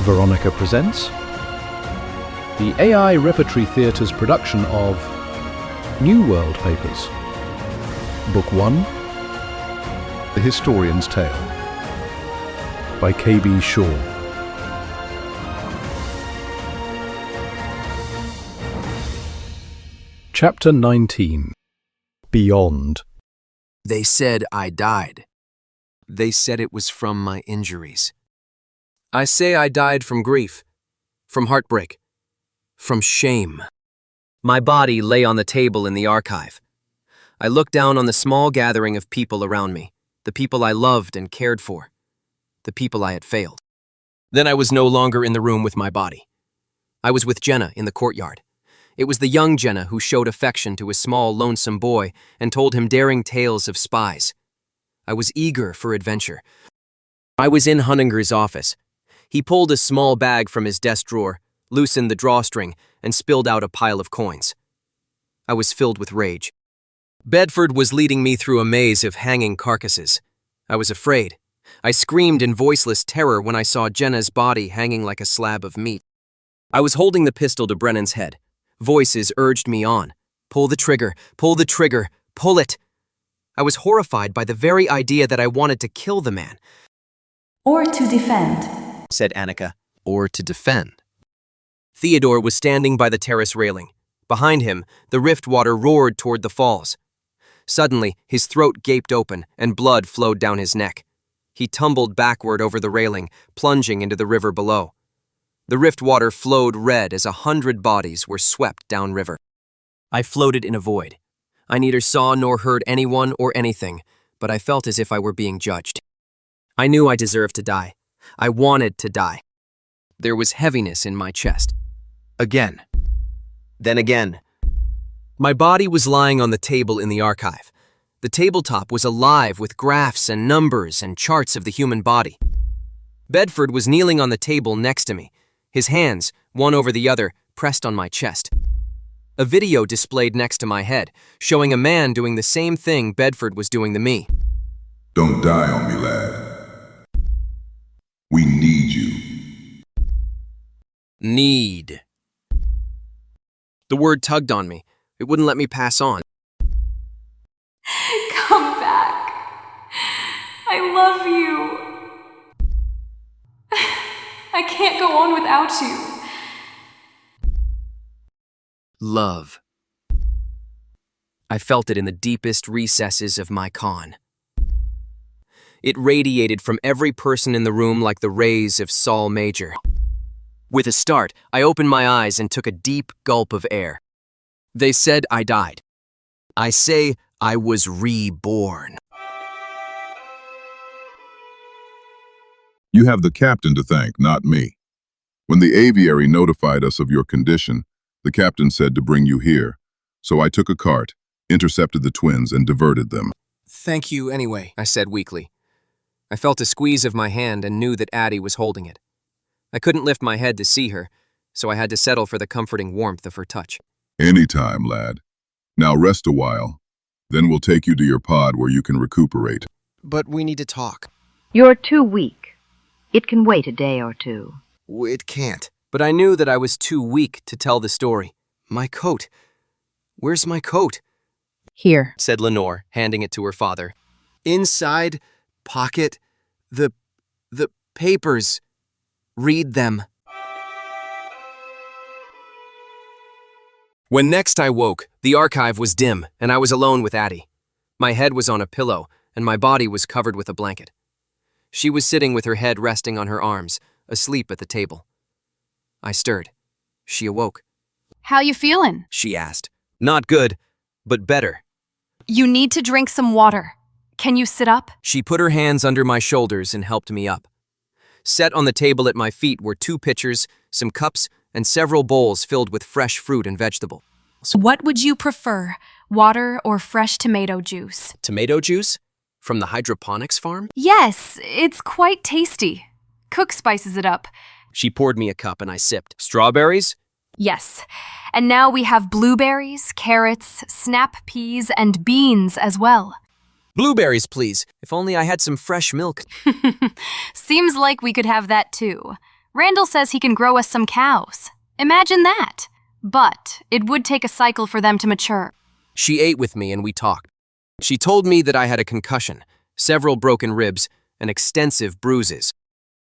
Veronica presents the AI Repertory Theatre's production of Neworld Papers. Book 1, The Historian's Tale, by K.B. Shaw. Chapter 19. Beyond. They said I died. They said it was from my injuries. I say I died from grief, from heartbreak, from shame. My body lay on the table in the archive. I looked down on the small gathering of people around me, the people I loved and cared for, the people I had failed. Then I was no longer in the room with my body. I was with Jenna in the courtyard. It was the young Jenna who showed affection to a small, lonesome boy and told him daring tales of spies. I was eager for adventure. I was in Hunninger's office. He pulled a small bag from his desk drawer, loosened the drawstring, and spilled out a pile of coins. I was filled with rage. Bedford was leading me through a maze of hanging carcasses. I was afraid. I screamed in voiceless terror when I saw Jenna's body hanging like a slab of meat. I was holding the pistol to Brennan's head. Voices urged me on. Pull the trigger, pull the trigger, pull it. I was horrified by the very idea that I wanted to kill the man. Or to defend, said Annika. Or to defend. Theodore was standing by the terrace railing. Behind him, the rift water roared toward the falls. Suddenly, his throat gaped open and blood flowed down his neck. He tumbled backward over the railing, plunging into the river below. The rift water flowed red as 100 bodies were swept downriver. I floated in a void. I neither saw nor heard anyone or anything, but I felt as if I were being judged. I knew I deserved to die. I wanted to die. There was heaviness in my chest. Again. Then again. My body was lying on the table in the archive. The tabletop was alive with graphs and numbers and charts of the human body. Bedford was kneeling on the table next to me, his hands, one over the other, pressed on my chest. A video displayed next to my head, showing a man doing the same thing Bedford was doing to me. Don't die on me, lad. We need you. Need. The word tugged on me. It wouldn't let me pass on. come back. I love you. I can't go on without you. Love. I felt it in the deepest recesses of my con. It radiated from every person in the room like the rays of Sol Major. With a start, I opened my eyes and took a deep gulp of air. They said I died. I say I was reborn. You have the captain to thank, not me. When the aviary notified us of your condition, the captain said to bring you here. So I took a cart, intercepted the twins, and diverted them. Thank you anyway, I said weakly. I felt a squeeze of my hand and knew that Addie was holding it. I couldn't lift my head to see her, so I had to settle for the comforting warmth of her touch. Anytime, lad. Now rest a while. Then we'll take you to your pod where you can recuperate. But we need to talk. You're too weak. It can wait a day or two. It can't. But I knew that I was too weak to tell the story. My coat. Where's my coat? Here, Said Lenore, handing it to her father. Inside pocket, the papers. Read them. When next I woke, the archive was dim, and I was alone with Addie. My head was on a pillow, and my body was covered with a blanket. She was sitting with her head resting on her arms, asleep at the table. I stirred. She awoke. How you feeling? She asked. Not good, but better. You need to drink some water. Can you sit up? She put her hands under my shoulders and helped me up. Set on the table at my feet were 2 pitchers, some cups, and several bowls filled with fresh fruit and vegetables. What would you prefer, water or fresh tomato juice? Tomato juice? From the hydroponics farm? Yes, it's quite tasty. Cook spices it up. She poured me a cup and I sipped. Strawberries? Yes. And now we have blueberries, carrots, snap peas, and beans as well. Blueberries, please. If only I had some fresh milk. Seems like we could have that too. Randall says he can grow us some cows. Imagine that. But it would take a cycle for them to mature. She ate with me and we talked. She told me that I had a concussion, several broken ribs, and extensive bruises.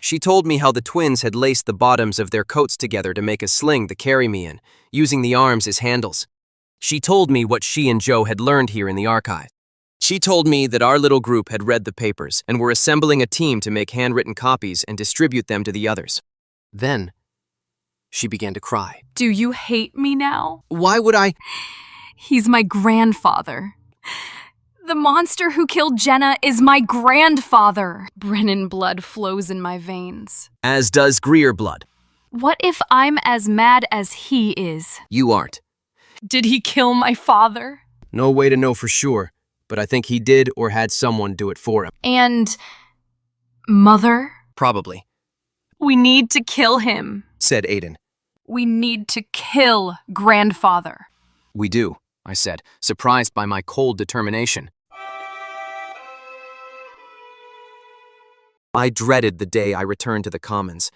She told me how the twins had laced the bottoms of their coats together to make a sling to carry me in, using the arms as handles. She told me what she and Joe had learned here in the archive. She told me that our little group had read the papers and were assembling a team to make handwritten copies and distribute them to the others. Then, she began to cry. Do you hate me now? Why would I? He's my grandfather. The monster who killed Jenna is my grandfather. Brennan blood flows in my veins. As does Greer blood. What if I'm as mad as he is? You aren't. Did he kill my father? No way to know for sure, but I think he did or had someone do it for him. And Mother? Probably, We need to kill him. said Aiden. We need to kill grandfather. We do, I said, surprised by my cold determination. I dreaded the day I returned to the Commons,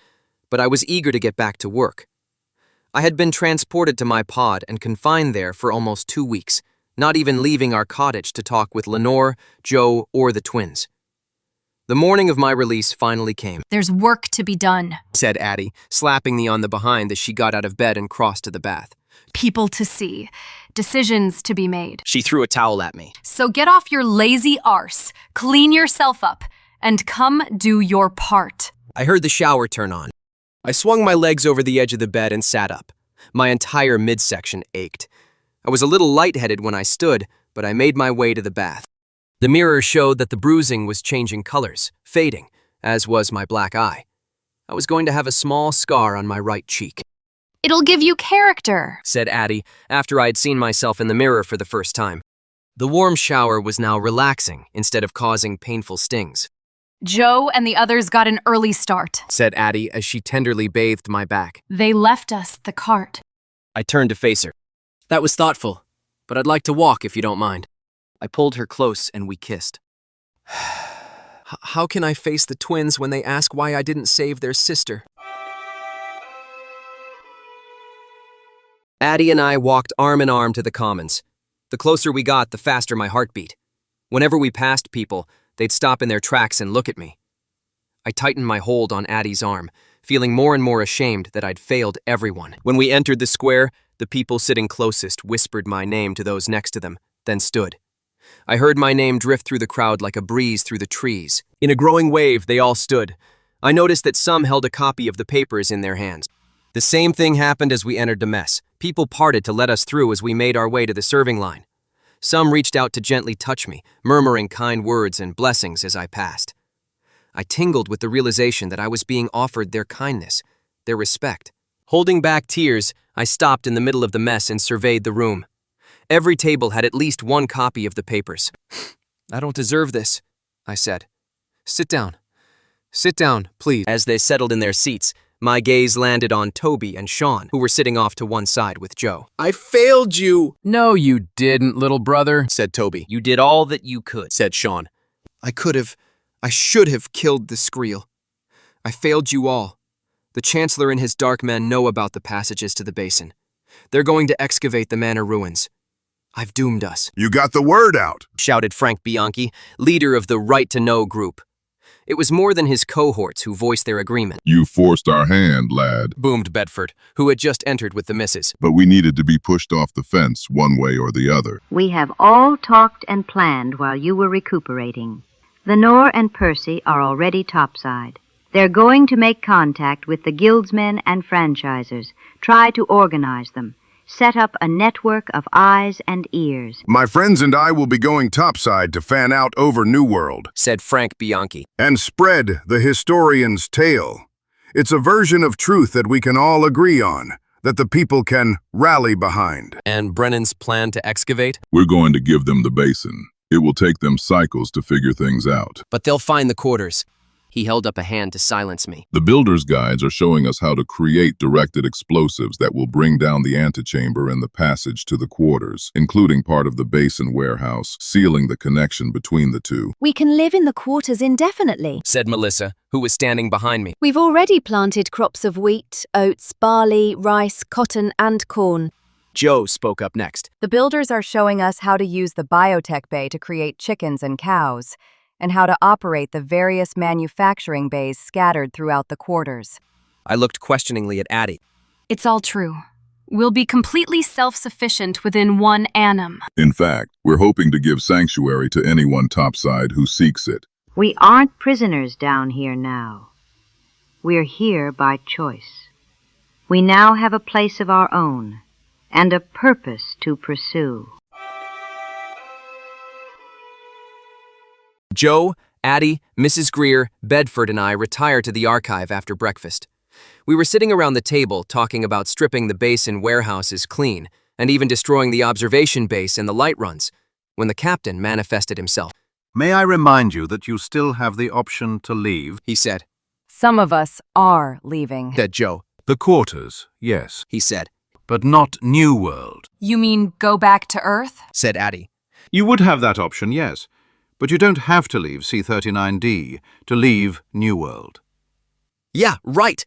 but I was eager to get back to work. I had been transported to my pod and confined there for almost 2 weeks, not even leaving our cottage to talk with Lenore, Joe, or the twins. The morning of my release finally came, There's work to be done. said Addie, slapping me on the behind as she got out of bed and crossed to the bath. People to see. Decisions to be made. She threw a towel at me. So get off your lazy arse, clean yourself up, and come do your part. I heard the shower turn on. I swung my legs over the edge of the bed and sat up. My entire midsection ached. I was a little lightheaded when I stood, but I made my way to the bath. The mirror showed that the bruising was changing colors, fading, as was my black eye. I was going to have a small scar on my right cheek, It'll give you character. said Addie after I had seen myself in the mirror for the first time. The warm shower was now relaxing instead of causing painful stings, Joe and the others got an early start. said Addie as she tenderly bathed my back. They left us the cart. I turned to face her. That was thoughtful, but I'd like to walk if you don't mind. I pulled her close and we kissed. How can I face the twins when they ask why I didn't save their sister? Addie and I walked arm in arm to the Commons. The closer we got, the faster my heart beat. Whenever we passed people, they'd stop in their tracks and look at me. I tightened my hold on Addie's arm, feeling more and more ashamed that I'd failed everyone. When we entered the square, the people sitting closest whispered my name to those next to them, then stood. I heard my name drift through the crowd like a breeze through the trees. In a growing wave, they all stood. I noticed that some held a copy of the papers in their hands. The same thing happened as we entered the mess. People parted to let us through as we made our way to the serving line. Some reached out to gently touch me, murmuring kind words and blessings as I passed. I tingled with the realization that I was being offered their kindness, their respect. Holding back tears, I stopped in the middle of the mess and surveyed the room. Every table had at least one copy of the papers. I don't deserve this, I said. Sit down, please. As they settled in their seats, my gaze landed on Toby and Sean, who were sitting off to one side with Joe. I failed you, No, you didn't, little brother. said Toby. You did all that you could, said Sean. I should have killed the Skriel. I failed you all. The Chancellor and his dark men know about the passages to the basin. They're going to excavate the manor ruins. I've doomed us, You got the word out. shouted Frank Bianchi, leader of the Right to Know group. It was more than his cohorts who voiced their agreement, You forced our hand, lad. boomed Bedford, who had just entered with the missus. But we needed to be pushed off the fence one way or the other. We have all talked and planned while you were recuperating. Lenore and Percy are already topside. They're going to make contact with the guildsmen and franchisers, try to organize them, set up a network of eyes and ears. My friends and I will be going topside to fan out over Neworld Said Frank Bianchi. and spread the historian's tale. It's a version of truth that we can all agree on, that the people can rally behind. And Brennan's plan to excavate? We're going to give them the basin. It will take them cycles to figure things out. But they'll find the quarters. He held up a hand to silence me. The builder's guides are showing us how to create directed explosives that will bring down the antechamber and the passage to the quarters, including part of the basin warehouse, sealing the connection between the two. We can live in the quarters indefinitely, Said Melissa, who was standing behind me. We've already planted crops of wheat, oats, barley, rice, cotton, and corn. Joe spoke up next. The builders are showing us how to use the biotech bay to create chickens and cows, and how to operate the various manufacturing bays scattered throughout the quarters. I looked questioningly at Addie. It's all true. We'll be completely self-sufficient within 1 annum. In fact, we're hoping to give sanctuary to anyone topside who seeks it. We aren't prisoners down here now. We're here by choice. We now have a place of our own and a purpose to pursue. Joe, Addie, Mrs. Greer, Bedford, and I retired to the archive after breakfast. We were sitting around the table talking about stripping the basin warehouses clean and even destroying the observation base and the light runs when the captain manifested himself. May I remind you that you still have the option to leave? He said. Some of us are leaving. Said Joe. The quarters, yes, He said. but not Neworld. You mean go back to Earth? Said Addie. You would have that option, yes, but you don't have to leave C-39D to leave Neworld. Yeah, right.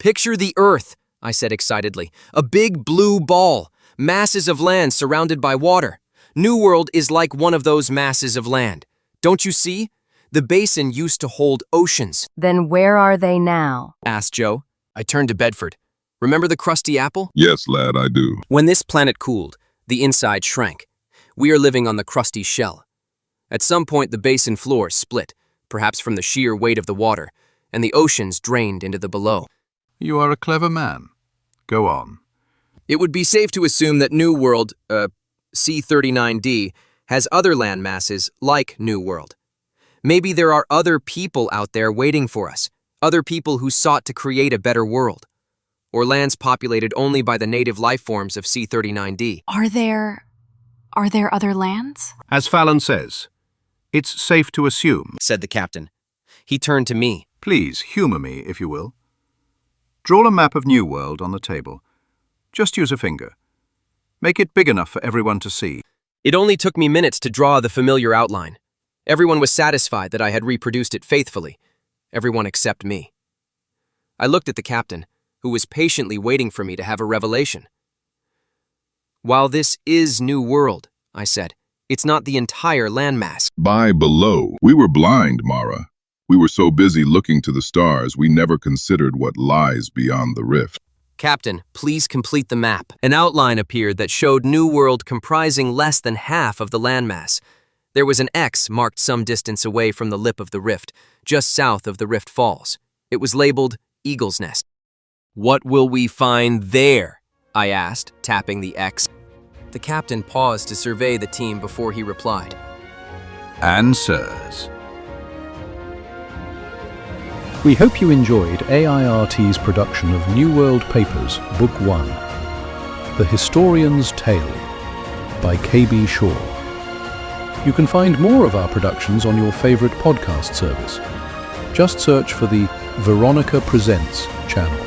Picture the Earth, I said excitedly. A big blue ball, masses of land surrounded by water. Neworld is like one of those masses of land. Don't you see? The basin used to hold oceans. Then where are they now? Asked Joe. I turned to Bedford. Remember the crusty apple? Yes, lad, I do. When this planet cooled, the inside shrank. We are living on the crusty shell. At some point, the basin floor split, perhaps from the sheer weight of the water, and the oceans drained into the below. You are a clever man. Go on. It would be safe to assume that Neworld, C-39D, has other land masses like Neworld. Maybe there are other people out there waiting for us, other people who sought to create a better world, or lands populated only by the native life forms of C-39D. Are there other lands? As Fallon says, it's safe to assume. Said the captain. He turned to me. Please humor me, if you will. Draw a map of Neworld on the table. Just use a finger. Make it big enough for everyone to see. It only took me minutes to draw the familiar outline. Everyone was satisfied that I had reproduced it faithfully. Everyone except me. I looked at the captain, who was patiently waiting for me to have a revelation. While this is Neworld, I said, it's not the entire landmass. By below. We were blind, Mara. We were so busy looking to the stars, we never considered what lies beyond the rift. Captain, please complete the map. An outline appeared that showed Neworld comprising less than half of the landmass. There was an X marked some distance away from the lip of the rift, just south of the rift falls. It was labeled Eagle's Nest. What will we find there? I asked, tapping the X. The captain paused to survey the team before he replied. Answers. We hope you enjoyed AIRT's production of Neworld Papers, Book 1, The Historian's Tale, by KB Shaw. You can find more of our productions on your favorite podcast service. Just search for the Veronica Presents channel.